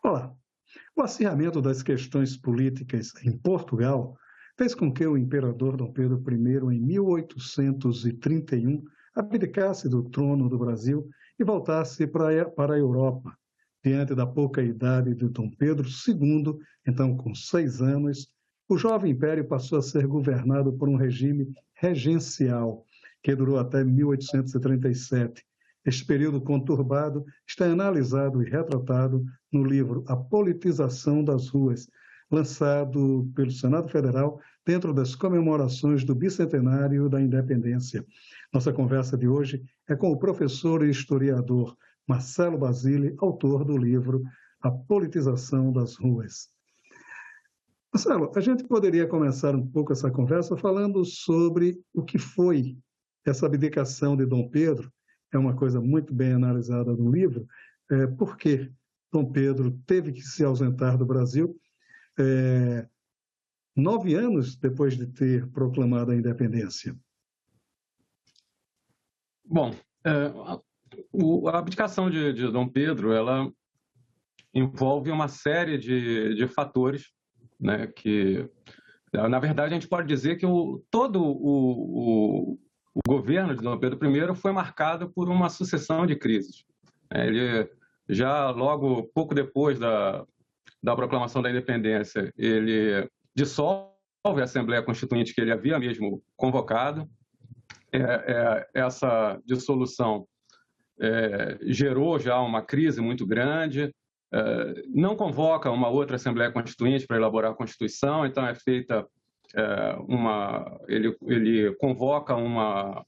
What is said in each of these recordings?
Olá. O acirramento das questões políticas em Portugal fez com que o imperador Dom Pedro I, em 1831, abdicasse do trono do Brasil e voltasse para a Europa. Diante da pouca idade de Dom Pedro II, então com 6 anos, o jovem império passou a ser governado por um regime regencial, que durou até 1837. Este período conturbado está analisado e retratado no livro A Politização das Ruas, lançado pelo Senado Federal dentro das comemorações do bicentenário da Independência. Nossa conversa de hoje é com o professor e historiador Marcelo Basile, autor do livro A Politização das Ruas. Marcelo, a gente poderia começar um pouco essa conversa falando sobre o que foi essa abdicação de Dom Pedro. É uma coisa muito bem analisada no livro, porque Dom Pedro teve que se ausentar do Brasil 9 anos depois de ter proclamado a independência. Bom, a abdicação de Dom Pedro, ela envolve uma série de fatores, né, que, na verdade, a gente pode dizer que todo o governo de Dom Pedro I foi marcado por uma sucessão de crises. Ele, já logo pouco depois da proclamação da independência, ele dissolve a Assembleia Constituinte que ele havia mesmo convocado. Essa dissolução gerou já uma crise muito grande, não convoca uma outra Assembleia Constituinte para elaborar a Constituição, então é feita ele convoca uma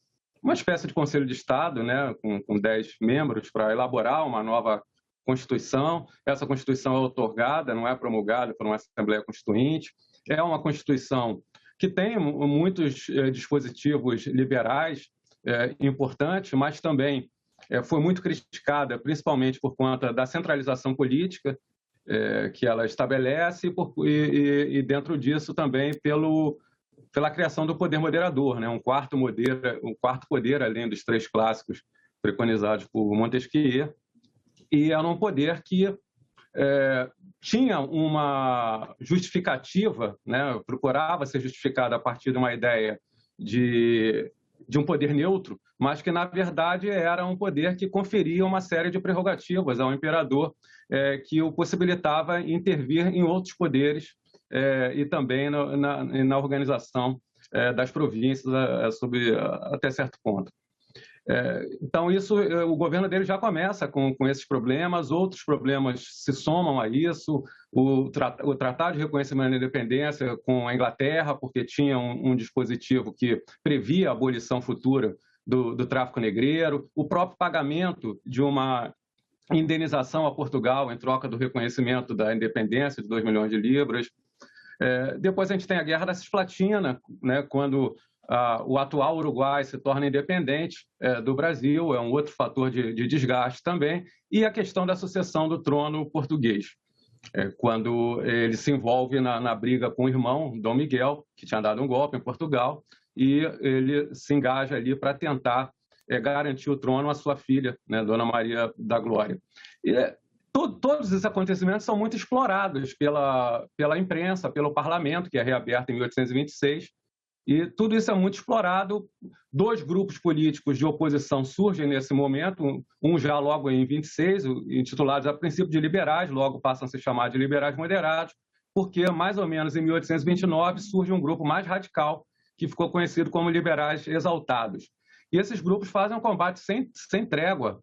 espécie de Conselho de Estado, né, com 10 membros para elaborar uma nova Constituição. Essa Constituição é outorgada, não é promulgada por uma Assembleia Constituinte. É uma Constituição que tem muitos dispositivos liberais importantes, mas também foi muito criticada, principalmente por conta da centralização política que ela estabelece e dentro disso também pela criação do poder moderador, né? um quarto poder além dos 3 clássicos preconizados por Montesquieu, e era um poder que tinha uma justificativa, né? procurava ser justificada a partir de uma ideia de um poder neutro, mas que, na verdade, era um poder que conferia uma série de prerrogativas ao imperador, que o possibilitava intervir em outros poderes e também na organização das províncias até certo ponto. Então, o governo dele já começa com esses problemas, outros problemas se somam a isso, o Tratado de Reconhecimento da Independência com a Inglaterra, porque tinha um dispositivo que previa a abolição futura do tráfico negreiro, o próprio pagamento de uma indenização a Portugal em troca do reconhecimento da independência de 2 milhões de libras. Depois a gente tem a Guerra da Cisplatina, né, quando o atual Uruguai se torna independente do Brasil, é um outro fator de desgaste também, e a questão da sucessão do trono português, quando ele se envolve na briga com o irmão, Dom Miguel, que tinha dado um golpe em Portugal, e ele se engaja ali para tentar garantir o trono à sua filha, né, Dona Maria da Glória. E todos esses acontecimentos são muito explorados pela imprensa, pelo parlamento, que é reaberto em 1826, e tudo isso é muito explorado. 2 grupos políticos de oposição surgem nesse momento, um já logo em 26, intitulados a princípio de liberais, logo passam a se chamar de liberais moderados, porque mais ou menos em 1829 surge um grupo mais radical, que ficou conhecido como liberais exaltados. E esses grupos fazem um combate sem trégua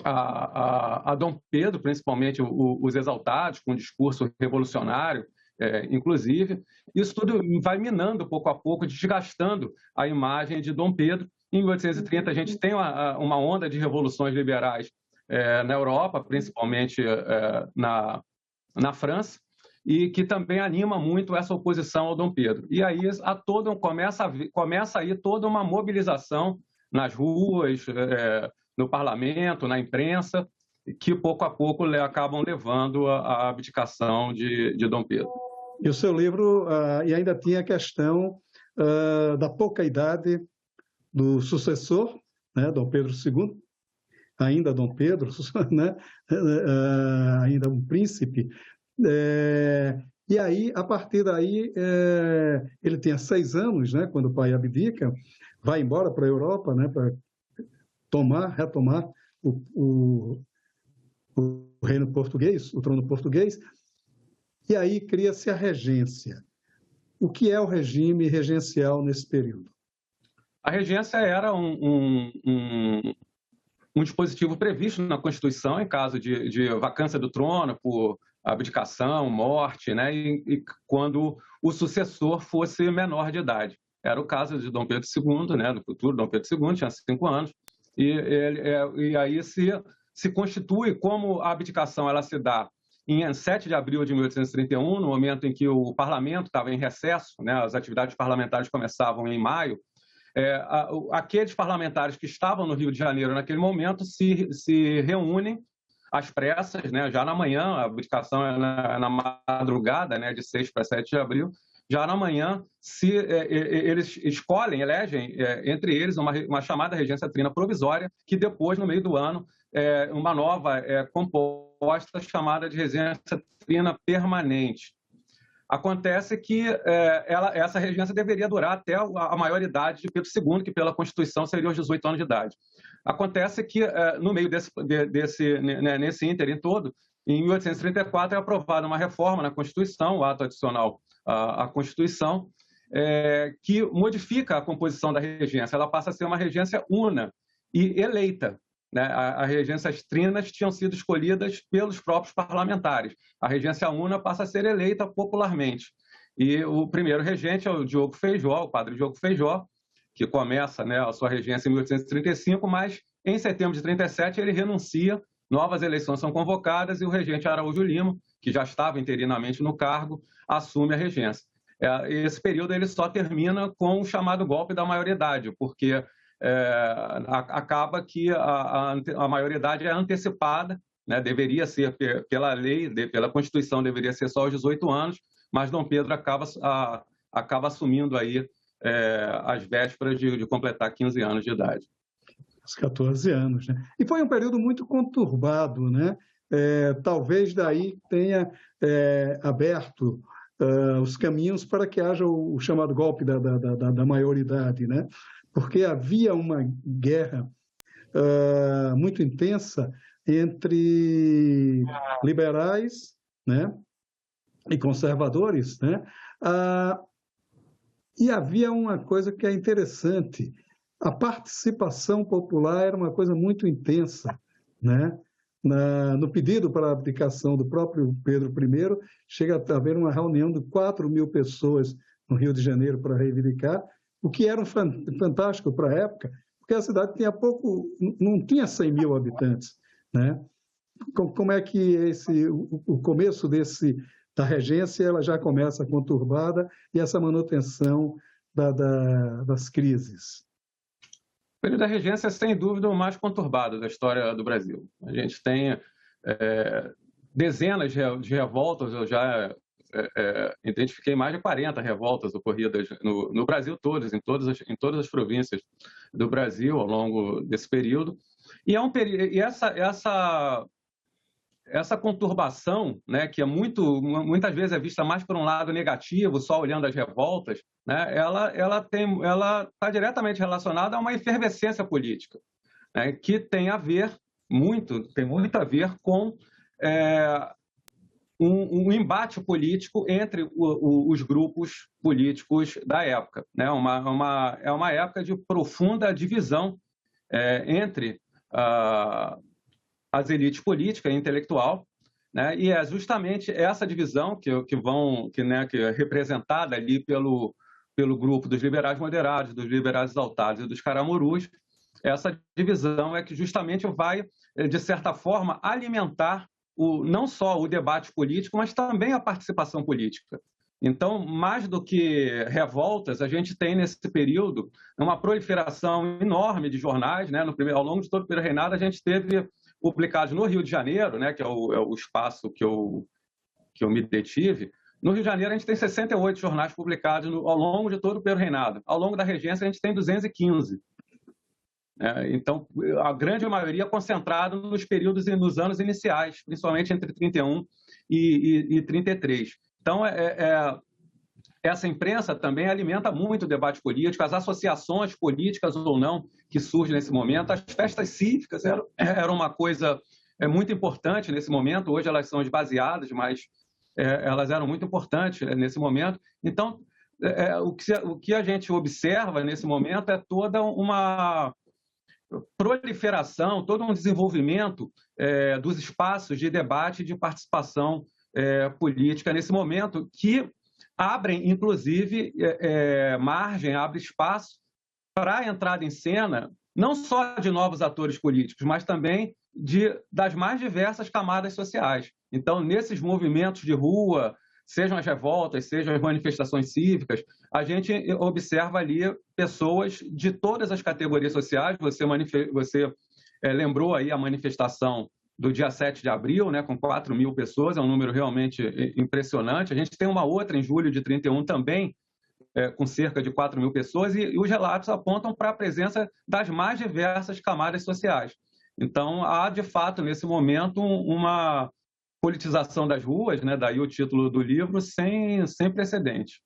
a Dom Pedro, principalmente os exaltados, com um discurso revolucionário, inclusive. Isso tudo vai minando pouco a pouco, desgastando a imagem de Dom Pedro. Em 1830 a gente tem uma onda de revoluções liberais na Europa, principalmente na França, e que também anima muito essa oposição ao Dom Pedro. E aí começa aí toda uma mobilização nas ruas, no parlamento, na imprensa, que pouco a pouco acabam levando à abdicação de Dom Pedro. E o seu livro e ainda tinha a questão da pouca idade do sucessor, né, Dom Pedro II, ainda Dom Pedro, né? Ainda um príncipe. E aí, a partir daí, ele tinha 6 anos, né? Quando o pai abdica, vai embora para a Europa, né? Para retomar o reino português, o trono português, e aí cria-se a regência. O que é o regime regencial nesse período? A regência era um dispositivo previsto na Constituição em caso de vacância do trono por abdicação, morte, né? E quando o sucessor fosse menor de idade. Era o caso de Dom Pedro II, né? Do futuro Dom Pedro II, tinha 5 anos, e aí se constitui, como a abdicação ela se dá em 7 de abril de 1831, no momento em que o parlamento estava em recesso, né? As atividades parlamentares começavam em maio. Aqueles parlamentares que estavam no Rio de Janeiro naquele momento se reúnem às pressas, né? Já na manhã, a abdicação é na madrugada, né? De 6 para 7 de abril, já na manhã eles elegem entre eles uma chamada regência trina provisória, que depois, no meio do ano, uma nova composta chamada de regência trina permanente. Acontece que essa regência deveria durar até a maioridade de Pedro II, que pela Constituição seria os 18 anos de idade. Acontece que, no meio nesse ínterim todo, em 1834 é aprovada uma reforma na Constituição, o ato adicional à Constituição, que modifica a composição da regência. Ela passa a ser uma regência una e eleita. Né? As regências trinas tinham sido escolhidas pelos próprios parlamentares. A regência una passa a ser eleita popularmente. E o primeiro regente é o Diogo Feijó, o padre Diogo Feijó, que começa, né, a sua regência em 1835, mas em setembro de 37 ele renuncia, novas eleições são convocadas e o regente Araújo Lima, que já estava interinamente no cargo, assume a regência. Esse período ele só termina com o chamado golpe da maioridade, porque acaba que a maioridade é antecipada, né? Deveria ser, pela lei, pela Constituição, deveria ser só aos 18 anos, mas Dom Pedro acaba assumindo aí às vésperas de completar 15 anos de idade. Os 14 anos, né? E foi um período muito conturbado, né? Talvez daí tenha aberto os caminhos para que haja o chamado golpe da maioridade, né? Porque havia uma guerra muito intensa entre liberais, né, e conservadores, né? E havia uma coisa que é interessante: a participação popular era uma coisa muito intensa, né? No pedido para a abdicação do próprio Pedro I, chega a haver uma reunião de 4.000 pessoas no Rio de Janeiro para reivindicar, o que era fantástico para a época, porque a cidade tinha não tinha 100 mil habitantes, né? Como é que o começo da regência ela já começa conturbada e essa manutenção das crises? O período da regência é, sem dúvida, o mais conturbado da história do Brasil. A gente tem dezenas de revoltas, eu já identifiquei mais de 40 revoltas ocorridas no Brasil todo, em todas as províncias do Brasil ao longo desse período. E essa conturbação, né, que muitas vezes é vista mais por um lado negativo, só olhando as revoltas, né, ela está diretamente relacionada a uma efervescência política, né, que tem muito a ver com um embate político entre os grupos políticos da época, né? É uma época de profunda divisão entre as elites política e intelectual, né? E é justamente essa divisão que é representada ali pelo grupo dos liberais moderados, dos liberais exaltados e dos caramurus. Essa divisão é que justamente vai, de certa forma, alimentar não só o debate político, mas também a participação política. Então, mais do que revoltas, a gente tem nesse período uma proliferação enorme de jornais, né? Ao longo de todo o período reinado, a gente teve publicados no Rio de Janeiro, né? Que é o espaço que eu me detive. No Rio de Janeiro, a gente tem 68 jornais publicados ao longo de todo o período reinado. Ao longo da regência, a gente tem 215. Então, a grande maioria concentrada nos períodos e nos anos iniciais, principalmente entre 31 e 33. Então, essa imprensa também alimenta muito o debate político, as associações políticas ou não que surgem nesse momento. As festas cívicas eram uma coisa muito importante nesse momento. Hoje elas são esvaziadas, mas elas eram muito importantes nesse momento. Então, o que a gente observa nesse momento é toda uma proliferação, todo um desenvolvimento dos espaços de debate e de participação política nesse momento, que abrem, inclusive, margem, abre espaço para a entrada em cena, não só de novos atores políticos, mas também das mais diversas camadas sociais. Então, nesses movimentos de rua, sejam as revoltas, sejam as manifestações cívicas, a gente observa ali pessoas de todas as categorias sociais. Você lembrou aí a manifestação do dia 7 de abril, né, com 4 mil pessoas, é um número realmente impressionante. A gente tem uma outra em julho de 31 também, com cerca de 4 mil pessoas, e os relatos apontam para a presença das mais diversas camadas sociais. Então, há, de fato, nesse momento, uma politização das ruas, né, daí o título do livro, sem precedente.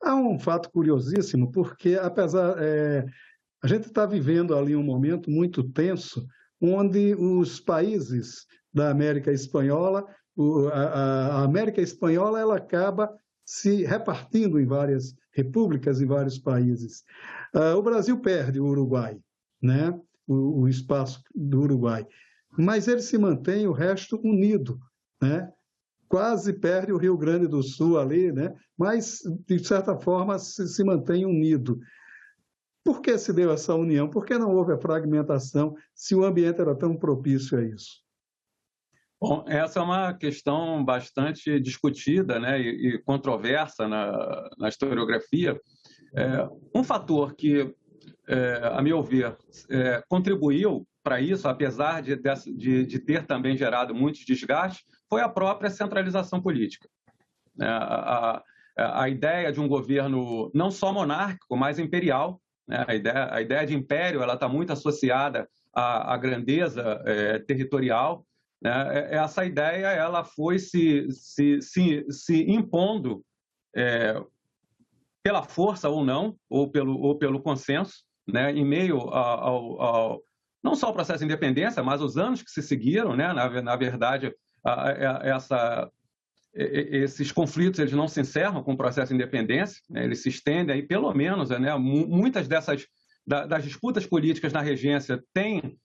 Há um fato curiosíssimo, porque a gente está vivendo ali um momento muito tenso, onde os países da América Espanhola, a América Espanhola, ela acaba se repartindo em várias repúblicas e vários países. O Brasil perde o Uruguai, né? O espaço do Uruguai, mas ele se mantém o resto unido, né? Quase perde o Rio Grande do Sul ali, né? Mas, de certa forma, se mantém unido. Por que se deu essa união? Por que não houve a fragmentação, se o ambiente era tão propício a isso? Bom, essa é uma questão bastante discutida, né, e controversa na historiografia. Um fator que, a meu ver, contribuiu para isso, apesar de ter também gerado muitos desgastes, foi a própria centralização política. A ideia de um governo não só monárquico, mas imperial, né? A ideia de império está muito associada à grandeza territorial, né? Essa ideia ela foi se impondo pela força ou não, ou pelo consenso, né? Em meio ao não só ao processo de independência, mas os anos que se seguiram, né? Na verdade, esses conflitos eles não se encerram com o processo de independência, né? Eles se estendem aí pelo menos, né? Muitas das disputas políticas na regência têm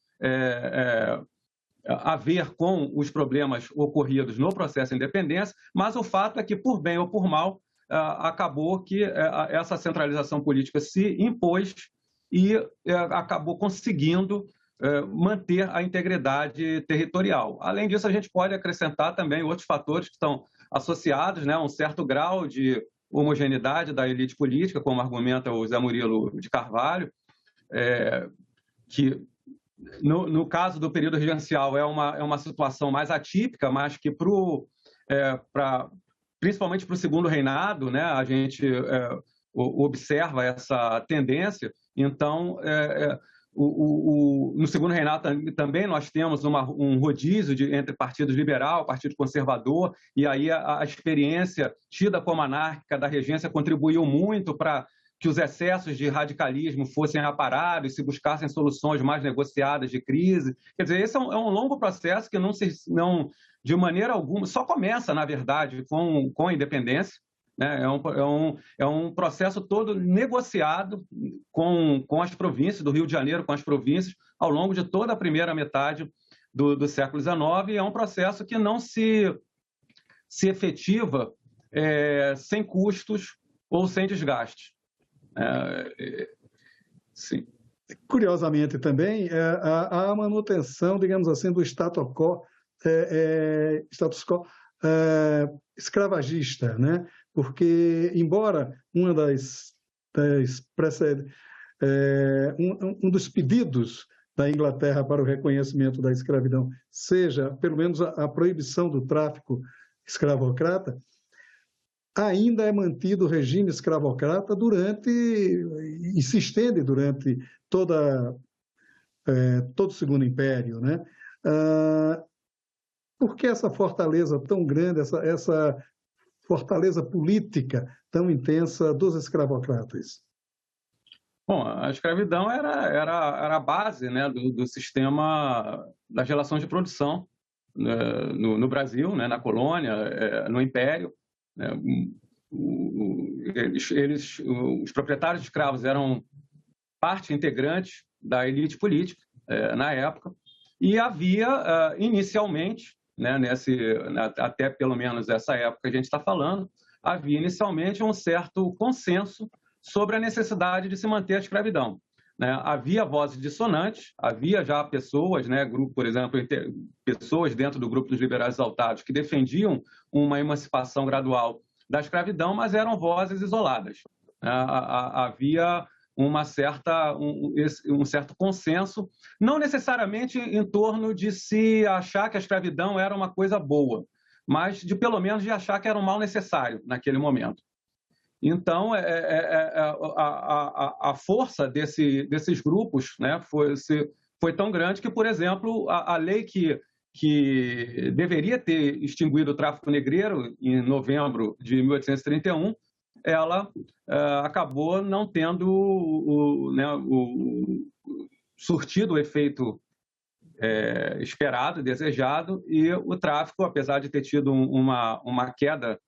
a ver com os problemas ocorridos no processo de independência, mas o fato é que, por bem ou por mal, acabou que essa centralização política se impôs e acabou conseguindo manter a integridade territorial. Além disso, a gente pode acrescentar também outros fatores que estão associados, né, a um certo grau de homogeneidade da elite política, como argumenta o Zé Murilo de Carvalho, que no caso do período regencial é uma situação mais atípica, mas que principalmente para o segundo reinado, né, a gente observa essa tendência. Então, no segundo reinado também nós temos um rodízio entre partido liberal, partido conservador, e aí a experiência tida como anárquica da regência contribuiu muito para que os excessos de radicalismo fossem aparados, se buscassem soluções mais negociadas de crise. Quer dizer, esse é um longo processo que não de maneira alguma, só começa, na verdade, com a independência, né? É um processo todo negociado com as províncias, do Rio de Janeiro com as províncias, ao longo de toda a primeira metade do século XIX, e é um processo que não se efetiva sem custos ou sem desgaste. Sim. Curiosamente também, a manutenção, digamos assim, do status quo escravagista, né? Porque, embora um dos pedidos da Inglaterra para o reconhecimento da escravidão seja, pelo menos, a proibição do tráfico escravocrata, ainda é mantido o regime escravocrata e se estende durante todo o Segundo Império, né? Por que essa fortaleza tão grande, essa fortaleza política tão intensa dos escravocratas? Bom, a escravidão era a base, né, do sistema das relações de produção, né, no Brasil, né, na colônia, no Império. Né, os proprietários de escravos eram parte integrante da elite política na época, e havia inicialmente, né, até pelo menos essa época que a gente está falando, havia inicialmente um certo consenso sobre a necessidade de se manter a escravidão. Né? Havia vozes dissonantes, havia já pessoas, né, grupo, por exemplo, pessoas dentro do grupo dos liberais exaltados que defendiam uma emancipação gradual da escravidão, mas eram vozes isoladas. Havia um certo consenso, não necessariamente em torno de se achar que a escravidão era uma coisa boa, mas de pelo menos de achar que era um mal necessário naquele momento. Então, a força desses grupos, né, foi tão grande que, por exemplo, a lei que deveria ter extinguido o tráfico negreiro em novembro de 1831, ela acabou não tendo surtido o efeito esperado, desejado, e o tráfico, apesar de ter tido uma queda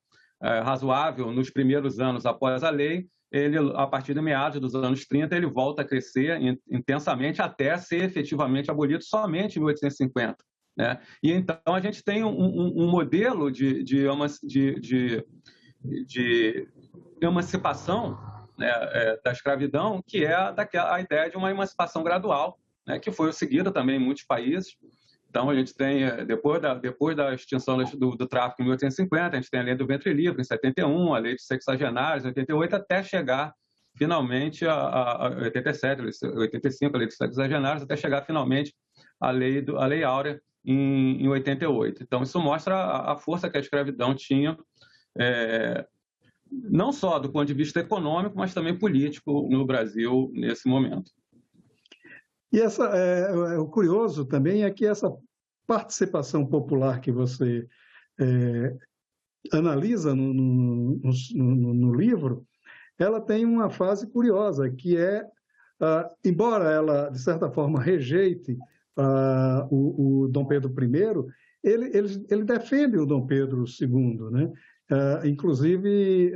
razoável nos primeiros anos após a lei, ele, a partir de meados dos anos 30, ele volta a crescer intensamente até ser efetivamente abolido somente em 1850. Né? E então a gente tem um modelo de emancipação, né, da escravidão, que é a ideia de uma emancipação gradual, né, que foi seguida também em muitos países. Então, a gente tem, depois da extinção do tráfico em 1850, a gente tem a lei do ventre livre em 71, a lei dos sexagenários em 88, até chegar finalmente a 87, 85, a lei dos sexagenários, até chegar finalmente a lei áurea em 88. Então, isso mostra a força que a escravidão tinha, não só do ponto de vista econômico, mas também político no Brasil nesse momento. E o curioso também é que essa participação popular que você analisa no livro, ela tem uma fase curiosa, que embora ela, de certa forma, rejeite o Dom Pedro I, ele defende o Dom Pedro II, né? Inclusive,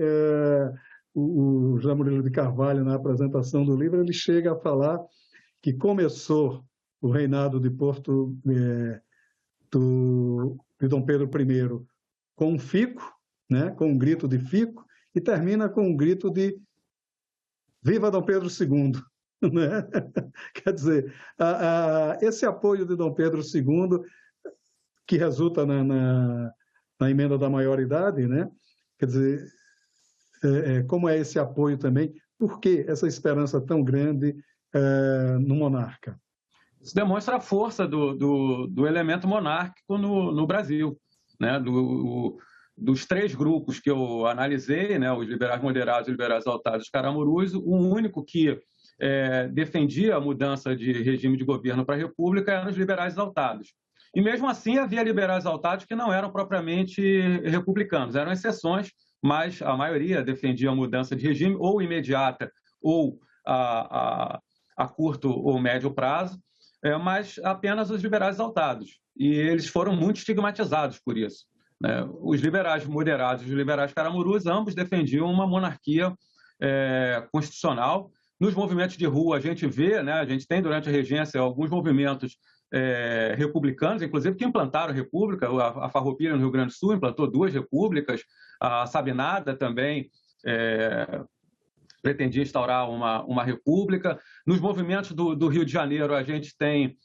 o José Murilo de Carvalho, na apresentação do livro, ele chega a falar que começou o reinado de de Dom Pedro I com um fico, né, com um grito de fico, e termina com um grito de Viva Dom Pedro II. Né? Quer dizer, esse apoio de Dom Pedro II, que resulta na emenda da maioridade, né? Quer dizer, como é esse apoio também? Por que essa esperança tão grande no monarca? Isso demonstra a força do elemento monárquico no Brasil, né? Dos três grupos que eu analisei, né? Os liberais moderados, os liberais exaltados, os caramurus, o único que defendia a mudança de regime de governo para a república eram os liberais exaltados. E mesmo assim havia liberais exaltados que não eram propriamente republicanos, eram exceções, mas a maioria defendia a mudança de regime ou imediata ou a curto ou médio prazo, mas apenas os liberais exaltados. E eles foram muito estigmatizados por isso. Né? Os liberais moderados e os liberais caramurus, ambos defendiam uma monarquia constitucional. Nos movimentos de rua, a gente vê, né, a gente tem durante a regência alguns movimentos republicanos, inclusive que implantaram a república. A Farroupilha, no Rio Grande do Sul, implantou 2 repúblicas. A Sabinada também pretendia instaurar uma república. Nos movimentos do Rio de Janeiro, a gente tem,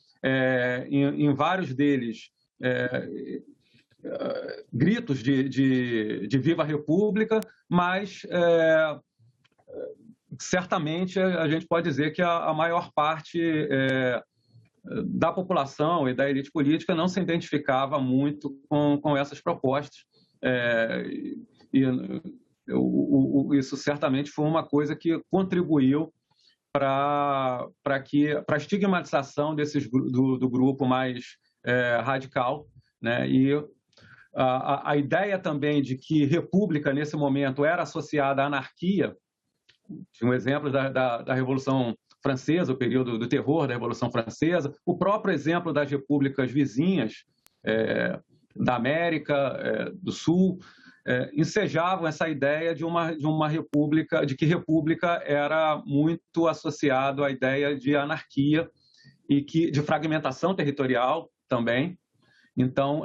em vários deles, gritos de Viva a República, mas certamente a gente pode dizer que a maior parte da população e da elite política não se identificava muito com essas propostas. E isso certamente foi uma coisa que contribuiu para a estigmatização do grupo mais radical, né? E a ideia também de que república, nesse momento, era associada à anarquia, um exemplo da Revolução Francesa, o período do terror da Revolução Francesa, o próprio exemplo das repúblicas vizinhas da América do Sul, ensejavam essa ideia de uma república, de que república era muito associado à ideia de anarquia e de fragmentação territorial também. Então,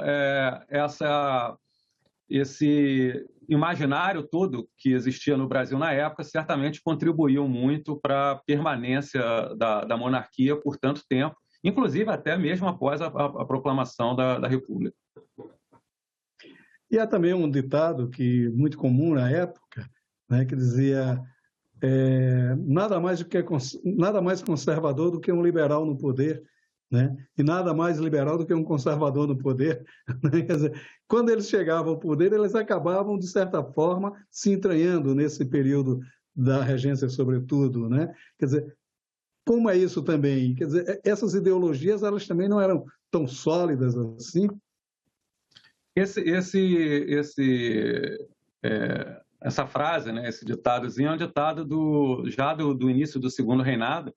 esse imaginário todo que existia no Brasil na época certamente contribuiu muito para a permanência da monarquia por tanto tempo, inclusive até mesmo após a proclamação da República. E há também um ditado muito comum na época, né, que dizia nada mais conservador do que um liberal no poder, né? E nada mais liberal do que um conservador no poder. Né? Quer dizer, quando eles chegavam ao poder, eles acabavam, de certa forma, se entranhando nesse período da regência, sobretudo. Né? Quer dizer, como é isso também? Quer dizer, essas ideologias, elas também não eram tão sólidas assim? Essa frase, né, esse ditadozinho, é um ditado já do início do Segundo Reinado,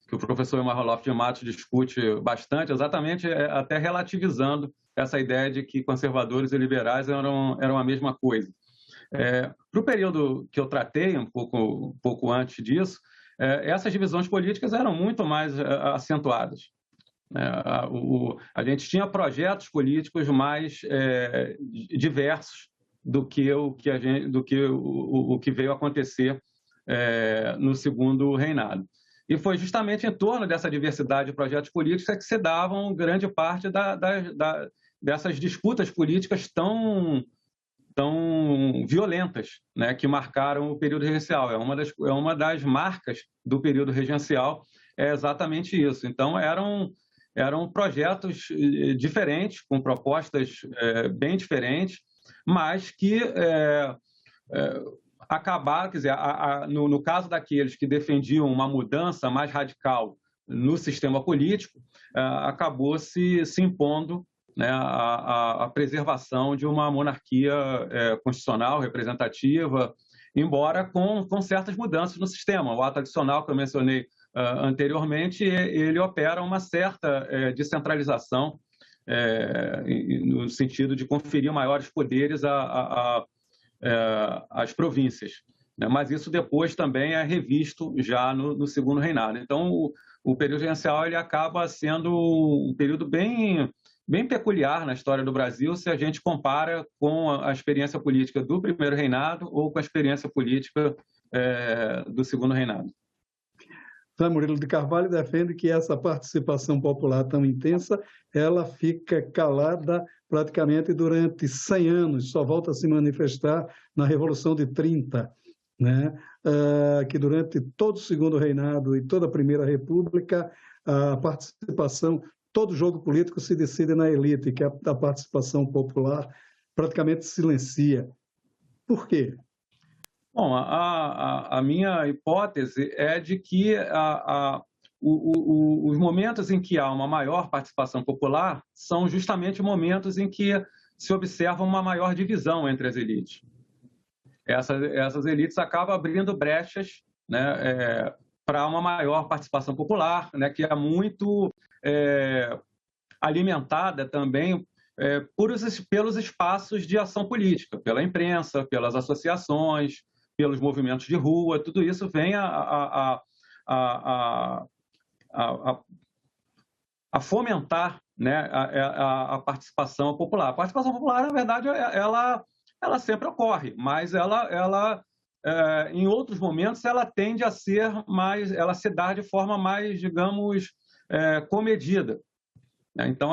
que o professor Elmar Roloff de Matos discute bastante, exatamente até relativizando essa ideia de que conservadores e liberais eram a mesma coisa. Para o período que eu tratei, um pouco antes disso, essas divisões políticas eram muito mais acentuadas. A gente tinha projetos políticos mais diversos do que o que veio acontecer no Segundo Reinado. E foi justamente em torno dessa diversidade de projetos políticos que se davam grande parte dessas disputas políticas tão violentas, né, que marcaram o período regencial. É uma das marcas do período regencial, é exatamente isso. Então, eram projetos diferentes, com propostas bem diferentes, mas que acabaram, quer dizer, no caso daqueles que defendiam uma mudança mais radical no sistema político, acabou se impondo, né, a preservação de uma monarquia constitucional, representativa, embora com certas mudanças no sistema. O ato adicional que eu mencionei anteriormente, ele opera uma certa descentralização, no sentido de conferir maiores poderes às províncias. Né? Mas isso depois também é revisto já no Segundo Reinado. Então, o período regencial ele acaba sendo um período bem peculiar na história do Brasil, se a gente compara com a experiência política do Primeiro Reinado ou com a experiência política do Segundo Reinado. José Murilo de Carvalho defende que essa participação popular tão intensa, ela fica calada praticamente durante 100 anos, só volta a se manifestar na Revolução de 30, né? Que durante todo o Segundo Reinado e toda a Primeira República, a participação, todo jogo político se decide na elite, que a participação popular praticamente silencia. Por quê? Bom, a minha hipótese é de que os momentos em que há uma maior participação popular são justamente momentos em que se observa uma maior divisão entre as elites. Essas elites acabam abrindo brechas, né, para uma maior participação popular, né, que é muito alimentada também pelos espaços de ação política, pela imprensa, pelas associações, pelos movimentos de rua. Tudo isso vem a fomentar, né, a participação popular. A participação popular, na verdade, ela sempre ocorre, mas ela em outros momentos, ela tende a ser mais, ela se dá de forma mais, digamos, comedida. Então,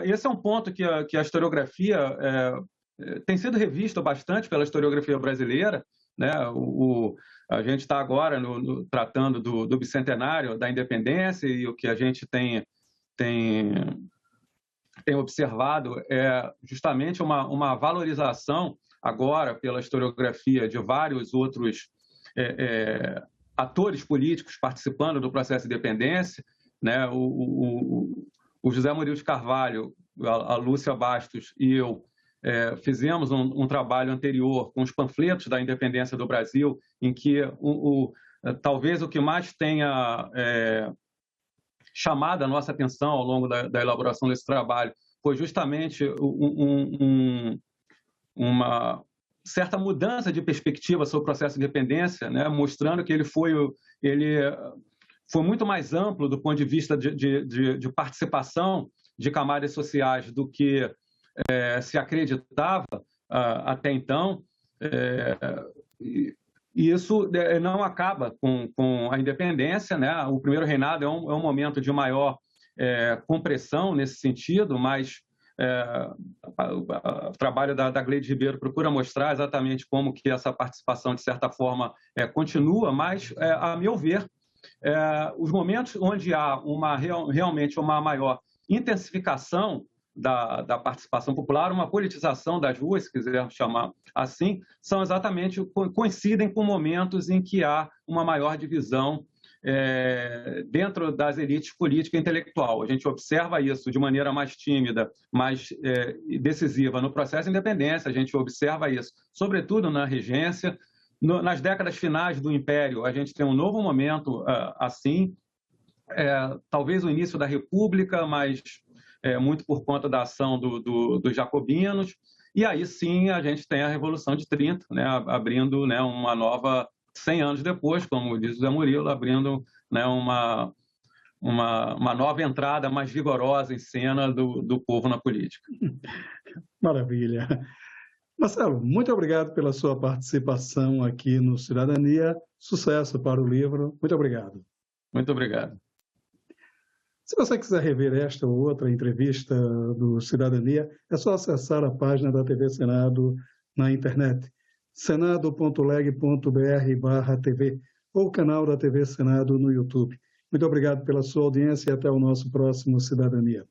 esse é um ponto que a historiografia tem sido revista bastante pela historiografia brasileira, né? A gente está agora tratando do bicentenário da independência, e o que a gente tem observado é justamente uma valorização agora pela historiografia de vários outros atores políticos participando do processo de independência, né? O José Murilo de Carvalho, a Lúcia Bastos e eu fizemos um trabalho anterior com os panfletos da independência do Brasil, em que talvez o que mais tenha chamado a nossa atenção ao longo da elaboração desse trabalho foi justamente uma certa mudança de perspectiva sobre o processo de independência, né? Mostrando que ele foi muito mais amplo do ponto de vista de participação de camadas sociais do que se acreditava até então. E isso não acaba com a independência, né? O primeiro reinado é um momento de maior compressão nesse sentido, mas o trabalho da Gleide Ribeiro procura mostrar exatamente como que essa participação, de certa forma, continua, mas, a meu ver, os momentos onde há realmente uma maior intensificação da participação popular, uma politização das ruas, se quisermos chamar assim, coincidem com momentos em que há uma maior divisão dentro das elites política e intelectual. A gente observa isso de maneira mais tímida, mais decisiva no processo de independência, a gente observa isso, sobretudo na regência. Nas décadas finais do Império, a gente tem um novo momento assim, talvez o início da República, mas muito por conta da ação dos jacobinos, e aí sim a gente tem a Revolução de 30, né, abrindo, né, uma nova, 100 anos depois, como diz o Zé Murilo, abrindo, né, uma nova entrada mais vigorosa em cena do povo na política. Maravilha. Marcelo, muito obrigado pela sua participação aqui no Cidadania. Sucesso para o livro. Muito obrigado. Muito obrigado. Se você quiser rever esta ou outra entrevista do Cidadania, é só acessar a página da TV Senado na internet, senado.leg.br/TV, ou o canal da TV Senado no YouTube. Muito obrigado pela sua audiência e até o nosso próximo Cidadania.